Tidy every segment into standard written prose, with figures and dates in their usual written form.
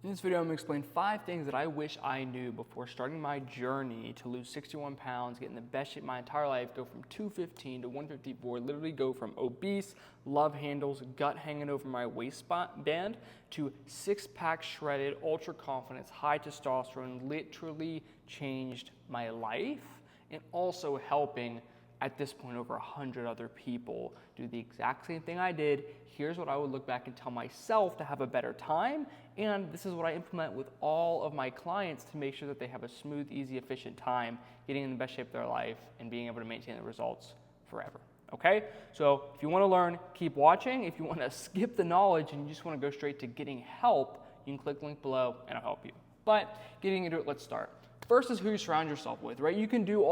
In this video, I'm going to explain 5 things that I wish I knew before starting my journey to lose 61 pounds, get in the best shape of my entire life, go from 215 to 154, literally go from obese, love handles, gut hanging over my waistband, to six-pack shredded, ultra confidence, high testosterone, literally changed my life, and also helping at this point over 100 other people do the exact same thing I did. Here's what I would look back and tell myself to have a better time, and this is what I implement with all of my clients to make sure that they have a smooth, easy, efficient time getting in the best shape of their life and being able to maintain the results forever. Okay? So if you want to learn, keep watching. If you want to skip the knowledge and you just want to go straight to getting help, you can click the link below and I'll help you. But getting into it, let's start. First is who you surround yourself with, right? You can know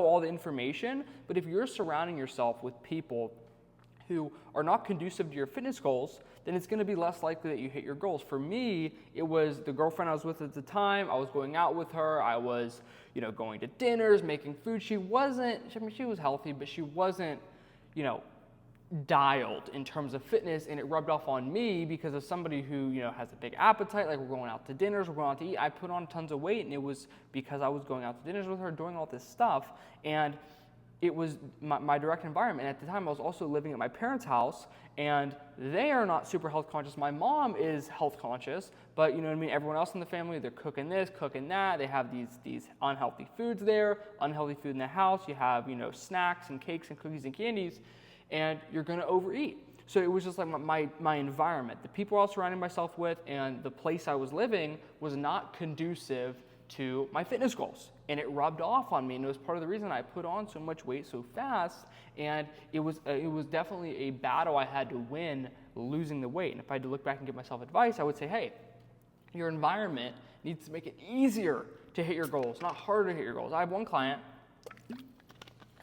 all the information, but if you're surrounding yourself with people who are not conducive to your fitness goals, then it's going to be less likely that you hit your goals. For me, it was the girlfriend I was with at the time. I was going out with her. I was, going to dinners, making food. She was healthy, but she wasn't, dialed in terms of fitness, and it rubbed off on me because of somebody who has a big appetite. Like, we're going out to dinners, we're going out to eat. I put on tons of weight, and it was because I was going out to dinners with her, doing all this stuff, and it was my direct environment. And at the time, I was also living at my parents' house, and they are not super health conscious. My mom is health conscious, but everyone else in the family, they're cooking this, cooking that. They have these unhealthy foods there, unhealthy food in the house. You have snacks and cakes and cookies and candies, and you're going to overeat. So it was just like my environment. The people I was surrounding myself with and the place I was living was not conducive to my fitness goals. And it rubbed off on me, and it was part of the reason I put on so much weight so fast. And it was definitely a battle I had to win, losing the weight. And if I had to look back and give myself advice, I would say, hey, your environment needs to make it easier to hit your goals, not harder to hit your goals. I have one client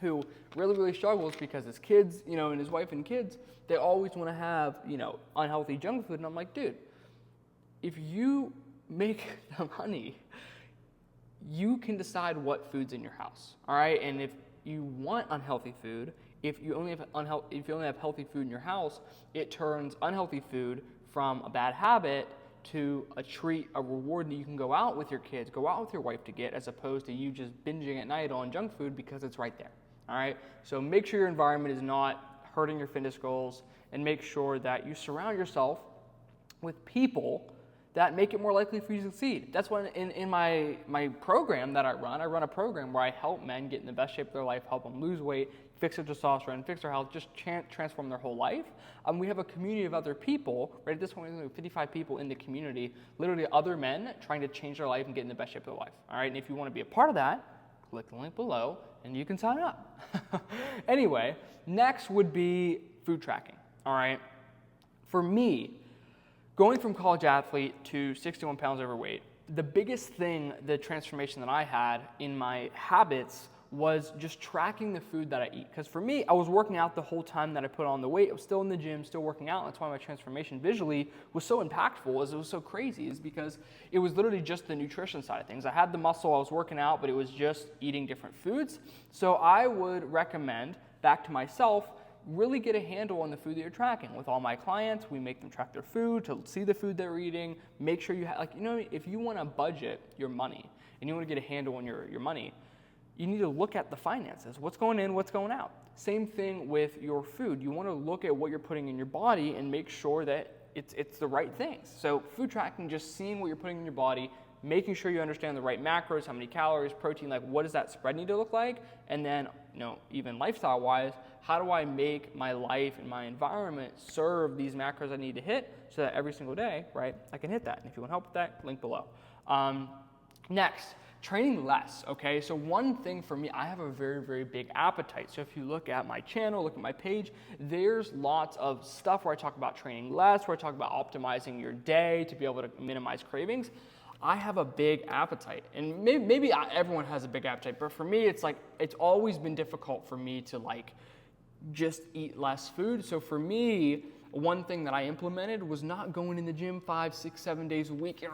who really struggles because his kids, and his wife and kids, they always want to have, unhealthy junk food. And I'm like, dude, if you make the money, you can decide what food's in your house, all right? And if you want unhealthy food, if you only have healthy food in your house, it turns unhealthy food from a bad habit to a treat, a reward that you can go out with your kids, go out with your wife to get, as opposed to you just binging at night on junk food because it's right there. All right, so make sure your environment is not hurting your fitness goals, and make sure that you surround yourself with people that make it more likely for you to succeed. That's why in my program that I run a program where I help men get in the best shape of their life, help them lose weight, fix their testosterone, fix their health, just transform their whole life. We have a community of other people. Right at this point, we have 55 people in the community, literally other men trying to change their life and get in the best shape of their life. All right, and if you want to be a part of that, click the link below and you can sign up. Anyway, next would be food tracking. All right, for me, going from college athlete to 61 pounds overweight, the biggest thing, the transformation that I had in my habits was just tracking the food that I eat. Because for me, I was working out the whole time that I put on the weight. I was still in the gym, still working out. That's why my transformation visually was so impactful, as it was so crazy, is because it was literally just the nutrition side of things. I had the muscle, I was working out, but it was just eating different foods. So I would recommend, back to myself, really get a handle on the food that you're tracking. With all my clients, we make them track their food to see the food they're eating. Make sure you have, if you want to budget your money and you want to get a handle on your money, you need to look at the finances. What's going in, what's going out. Same thing with your food. You want to look at what you're putting in your body and make sure that it's the right things. So food tracking, just seeing what you're putting in your body, making sure you understand the right macros, how many calories, protein, like what does that spread need to look like? And then, even lifestyle-wise, how do I make my life and my environment serve these macros I need to hit so that every single day, right, I can hit that. And if you want help with that, link below. Next, training less, okay? So one thing for me, I have a very big appetite. So if you look at my channel, look at my page, there's lots of stuff where I talk about training less, where I talk about optimizing your day to be able to minimize cravings. I have a big appetite, and maybe everyone has a big appetite, but for me, it's always been difficult for me to just eat less food. So for me, one thing that I implemented was not going in the gym 5, 6, 7 days a week,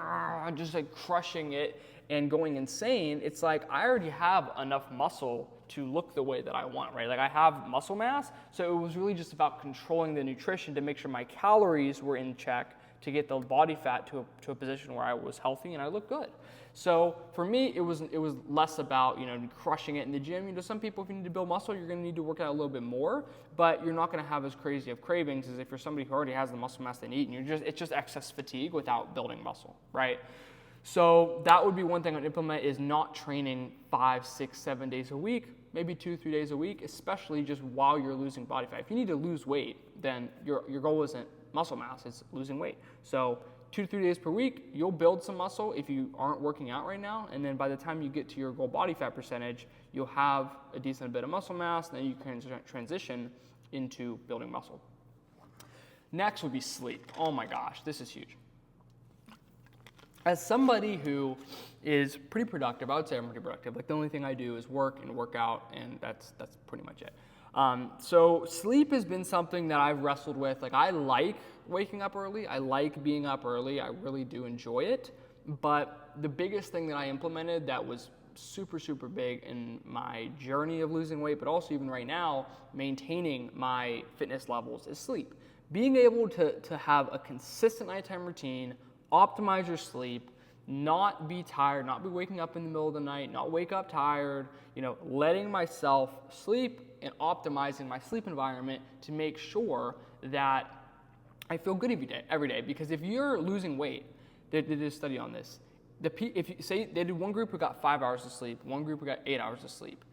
just crushing it and going insane. It's I already have enough muscle to look the way that I want, right? I have muscle mass, so it was really just about controlling the nutrition to make sure my calories were in check to get the body fat to a position where I was healthy and I looked good. So for me, it was less about, crushing it in the gym. Some people, if you need to build muscle, you're going to need to work out a little bit more, but you're not going to have as crazy of cravings as if you're somebody who already has the muscle mass they need, and it's just excess fatigue without building muscle, right? So that would be one thing I'd implement, is not training 5, 6, 7 days a week, maybe 2-3 days a week, especially just while you're losing body fat. If you need to lose weight, then your goal isn't muscle mass, it's losing weight. So 2 to 3 days per week, you'll build some muscle if you aren't working out right now, and then by the time you get to your goal body fat percentage, you'll have a decent bit of muscle mass, and then you can transition into building muscle. Next would be sleep. Oh my gosh, this is huge. As somebody who is pretty productive, I would say I'm pretty productive. Like, the only thing I do is work and work out, and that's pretty much it. So sleep has been something that I've wrestled with. Like, I like waking up early. I like being up early. I really do enjoy it. But the biggest thing that I implemented that was super, super big in my journey of losing weight, but also even right now, maintaining my fitness levels, is sleep. Being able to have a consistent nighttime routine, optimize your sleep, not be tired, not be waking up in the middle of the night, not wake up tired, letting myself sleep and optimizing my sleep environment to make sure that I feel good every day. Because if you're losing weight, they did a study on this. If you say they did one group who got 5 hours of sleep, one group who got 8 hours of sleep.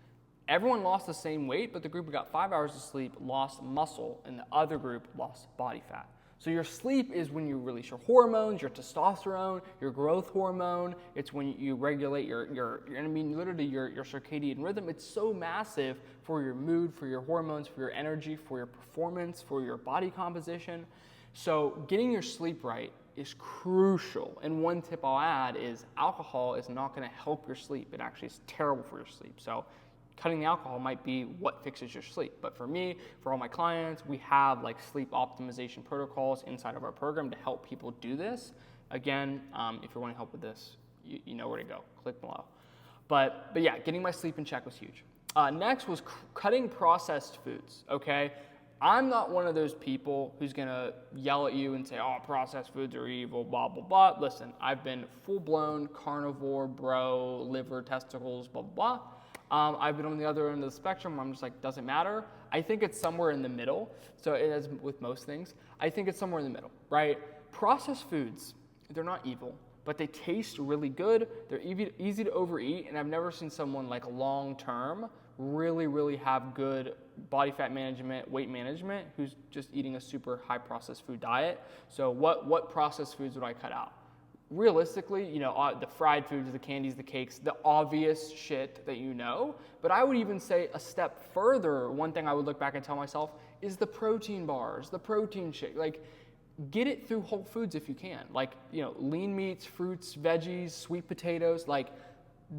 Everyone lost the same weight, but the group who got 5 hours of sleep lost muscle, and the other group lost body fat. So your sleep is when you release your hormones, your testosterone, your growth hormone. It's when you regulate literally your circadian rhythm. It's so massive for your mood, for your hormones, for your energy, for your performance, for your body composition. So getting your sleep right is crucial. And one tip I'll add is alcohol is not going to help your sleep. It actually is terrible for your sleep. So cutting the alcohol might be what fixes your sleep. But for me, for all my clients, we have like sleep optimization protocols inside of our program to help people do this. Again, if you're wanting help with this, you know where to go. Click below. But yeah, getting my sleep in check was huge. Next was cutting processed foods, okay? I'm not one of those people who's gonna yell at you and say, oh, processed foods are evil, blah, blah, blah. Listen, I've been full-blown carnivore, bro, liver, testicles, blah, blah, blah. I've been on the other end of the spectrum. I'm just like, doesn't matter. I think it's somewhere in the middle. So as with most things, I think it's somewhere in the middle, right? Processed foods, they're not evil, but they taste really good. They're easy to overeat, and I've never seen someone like long-term really, really have good body fat management, weight management, who's just eating a super high processed food diet. So what processed foods would I cut out? Realistically, the fried foods, the candies, the cakes, the obvious shit that but I would even say a step further, one thing I would look back and tell myself is the protein bars, the protein shake. Like, get it through Whole Foods if you can. Like, lean meats, fruits, veggies, sweet potatoes, like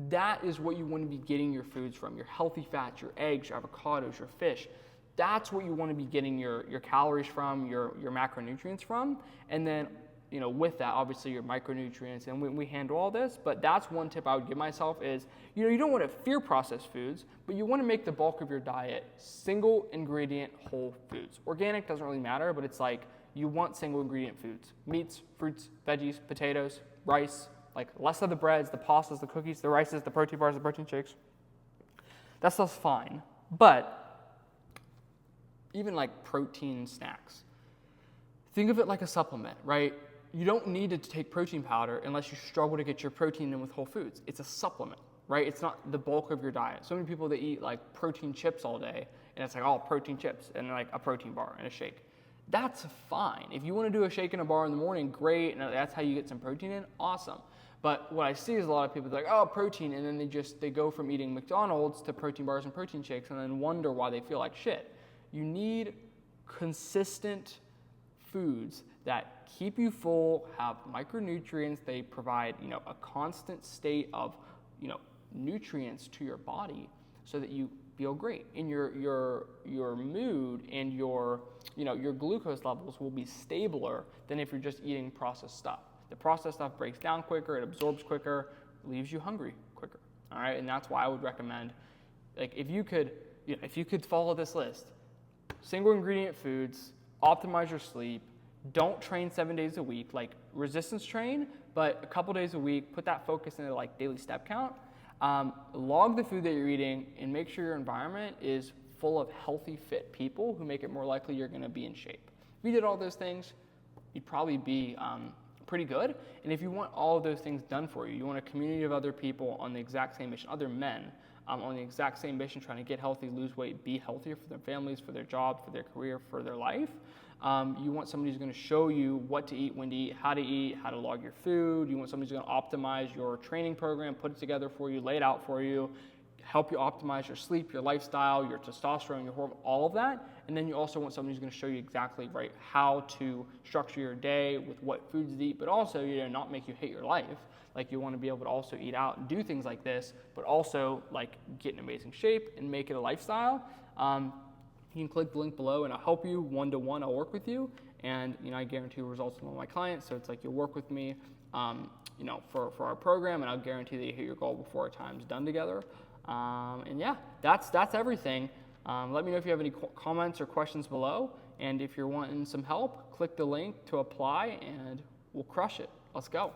that is what you want to be getting your foods from, your healthy fats, your eggs, your avocados, your fish. That's what you want to be getting your calories from, your macronutrients from, and then with that, obviously your micronutrients, and we handle all this, but that's one tip I would give myself is, you don't want to fear processed foods, but you want to make the bulk of your diet single ingredient whole foods. Organic doesn't really matter, but it's like you want single ingredient foods, meats, fruits, veggies, potatoes, rice, like less of the breads, the pastas, the cookies, the rices, the protein bars, the protein shakes. That stuff's fine, but even like protein snacks, think of it like a supplement, right? You don't need to take protein powder unless you struggle to get your protein in with Whole Foods. It's a supplement, right? It's not the bulk of your diet. So many people, they eat like protein chips all day, and it's like, oh, protein chips, and like a protein bar and a shake. That's fine. If you want to do a shake and a bar in the morning, great, and that's how you get some protein in, awesome. But what I see is a lot of people like, oh, protein, and then they go from eating McDonald's to protein bars and protein shakes, and then wonder why they feel like shit. You need consistent foods that keep you full, have micronutrients, they provide, a constant state of, nutrients to your body so that you feel great. And your mood and your glucose levels will be stabler than if you're just eating processed stuff. The processed stuff breaks down quicker, it absorbs quicker, leaves you hungry quicker. All right, and that's why I would recommend, like, if you could follow this list, single ingredient foods, optimize your sleep, don't train 7 days a week, like resistance train, but a couple days a week, put that focus into like daily step count. Log the food that you're eating and make sure your environment is full of healthy, fit people who make it more likely you're gonna be in shape. If you did all those things, you'd probably be pretty good. And if you want all of those things done for you, you want a community of other people on the exact same mission, other men on the exact same mission, trying to get healthy, lose weight, be healthier for their families, for their job, for their career, for their life. You want somebody who's going to show you what to eat, when to eat, how to log your food. You want somebody who's going to optimize your training program, put it together for you, lay it out for you, help you optimize your sleep, your lifestyle, your testosterone, your hormone, all of that. And then you also want somebody who's going to show you exactly right how to structure your day with what foods to eat, but also not make you hate your life. Like you want to be able to also eat out and do things like this, but also like get in amazing shape and make it a lifestyle. You can click the link below and I'll help you one-to-one. I'll work with you, and I guarantee results from one of my clients. So it's like you'll work with me, for our program, and I'll guarantee that you hit your goal before our time's done together. And yeah, that's everything. Let me know if you have any comments or questions below, and if you're wanting some help, click the link to apply, and we'll crush it. Let's go.